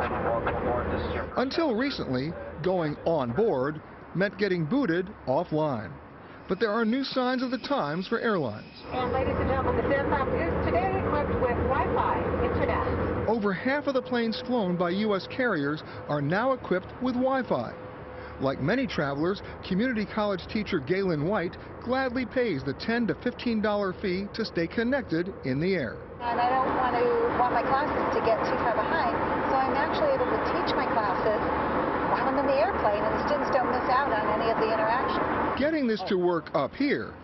Welcome aboard. This is your Until recently, going on board meant getting booted offline. But there are new signs of the times for airlines. And ladies and gentlemen, the aircraft is today equipped with Wi-Fi internet. Over half of the planes flown by U.S. carriers are now equipped with Wi-Fi. Like many travelers, community college teacher Galen White gladly pays the $10 to $15 fee to stay connected in the air. And I don't want my classes to get too far behind, so I'm actually able to teach my classes while I'm in the airplane, and the students don't miss out on any of the interaction. Getting this to work up here,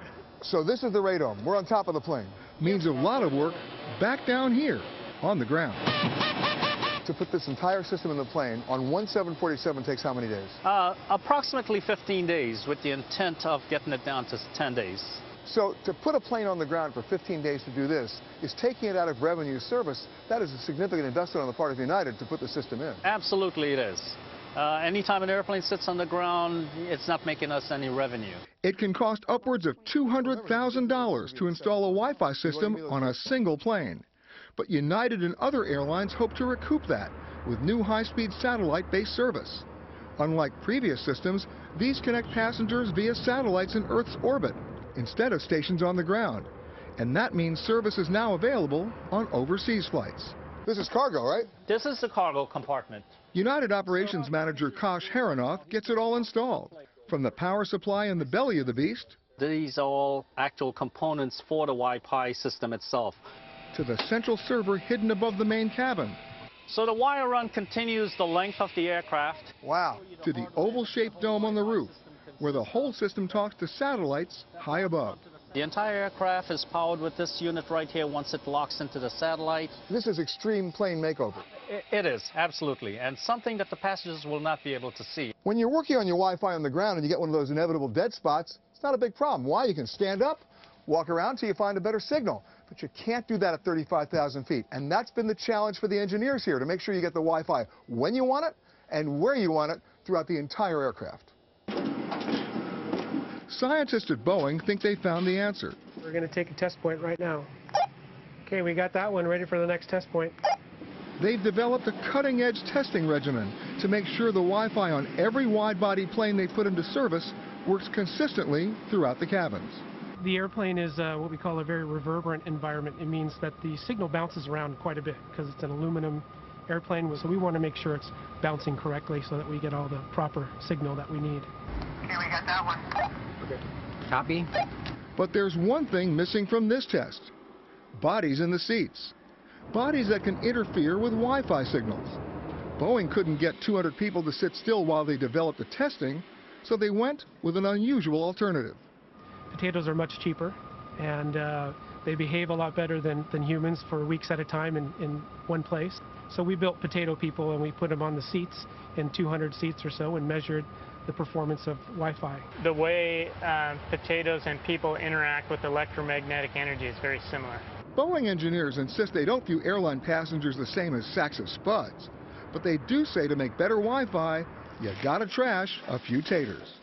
So this is the radome. We're on top of the plane. means a lot of work back down here on the ground. To put this entire system in the plane on one 747 takes how many days? Approximately 15 days, with the intent of getting it down to 10 days. So to put a plane on the ground for 15 days to do this is taking it out of revenue service. That is a significant investment on the part of United to put the system in. Absolutely it is. Anytime an airplane sits on the ground, it's not making us any revenue. It can cost upwards of $200,000 to install a Wi-Fi system on a single plane. But United and other airlines hope to recoup that with new high-speed satellite-based service. Unlike previous systems, these connect passengers via satellites in Earth's orbit instead of stations on the ground. And that means service is now available on overseas flights. This is cargo, right? This is the cargo compartment. United Operations Manager Kosh Haranoff gets it all installed, from the power supply in the belly of the beast These are all actual components for the Wi-Fi system itself. to the central server hidden above the main cabin, So the wire run continues the length of the aircraft. Wow. to the oval-shaped dome on the roof, where the whole system talks to satellites high above. The entire aircraft is powered with this unit right here once it locks into the satellite. This is extreme plane makeover. It is, absolutely, and something that the passengers will not be able to see. When you're working on your Wi-Fi on the ground and you get one of those inevitable dead spots, it's not a big problem. Why? You can stand up, walk around till you find a better signal. But you can't do that at 35,000 feet. And that's been the challenge for the engineers here, to make sure you get the Wi-Fi when you want it and where you want it throughout the entire aircraft. Scientists at Boeing think they found the answer. We're going to take a test point right now. Okay, we got that one ready for the next test point. They've developed a cutting-edge testing regimen to make sure the Wi-Fi on every wide-body plane they put into service works consistently throughout the cabins. The airplane is what we call a very reverberant environment. It means that the signal bounces around quite a bit because it's an aluminum airplane, so we want to make sure it's bouncing correctly so that we get all the proper signal that we need. Okay, we got that one. Okay. Copy. But there's one thing missing from this test: bodies in the seats. Bodies that can interfere with Wi-Fi signals. Boeing couldn't get 200 people to sit still while they developed the testing, so they went with an unusual alternative. Potatoes are much cheaper, and they behave a lot better than humans for weeks at a time in one place. So we built potato people, and we put them on the seats in 200 seats or so and measured the performance of Wi-Fi. The way potatoes and people interact with electromagnetic energy is very similar. Boeing engineers insist they don't view airline passengers the same as sacks of spuds, but they do say to make better Wi-Fi, you gotta trash a few taters.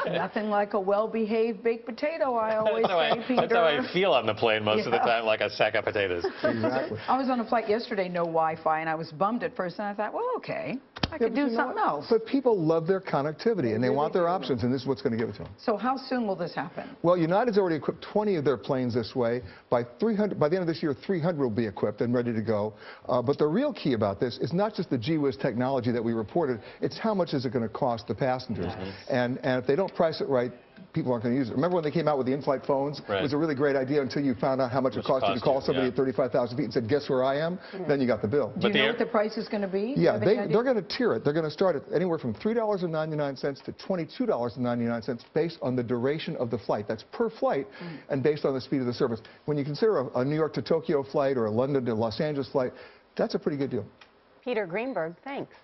Nothing like a well-behaved baked potato, I always say, Peter. That's how I feel on the plane most of the time, like a sack of potatoes. Exactly. I was on a flight yesterday, no Wi-Fi, and I was bummed at first, and I thought, well, okay, I could do something else. But people love their connectivity, and they want their options, and this is what's going to give it to them. So how soon will this happen? Well, United's already equipped 20 of their planes this way. By the end of this year, 300 will be equipped and ready to go. But the real key about this is not just the gee-whiz technology that we reported, it's how much is it going to cost the passengers. And if they don't price it right, people aren't going to use it. Remember when they came out with the in-flight phones? Right. It was a really great idea until you found out how much it cost you to call somebody at 35,000 feet and said, guess where I am? Then you got the bill. Do you know what the price is going to be? Yeah, they're going to tier it. They're going to start at anywhere from $3.99 to $22.99 based on the duration of the flight. That's per flight and based on the speed of the service. When you consider a New York to Tokyo flight or a London to Los Angeles flight, that's a pretty good deal. Peter Greenberg, thanks.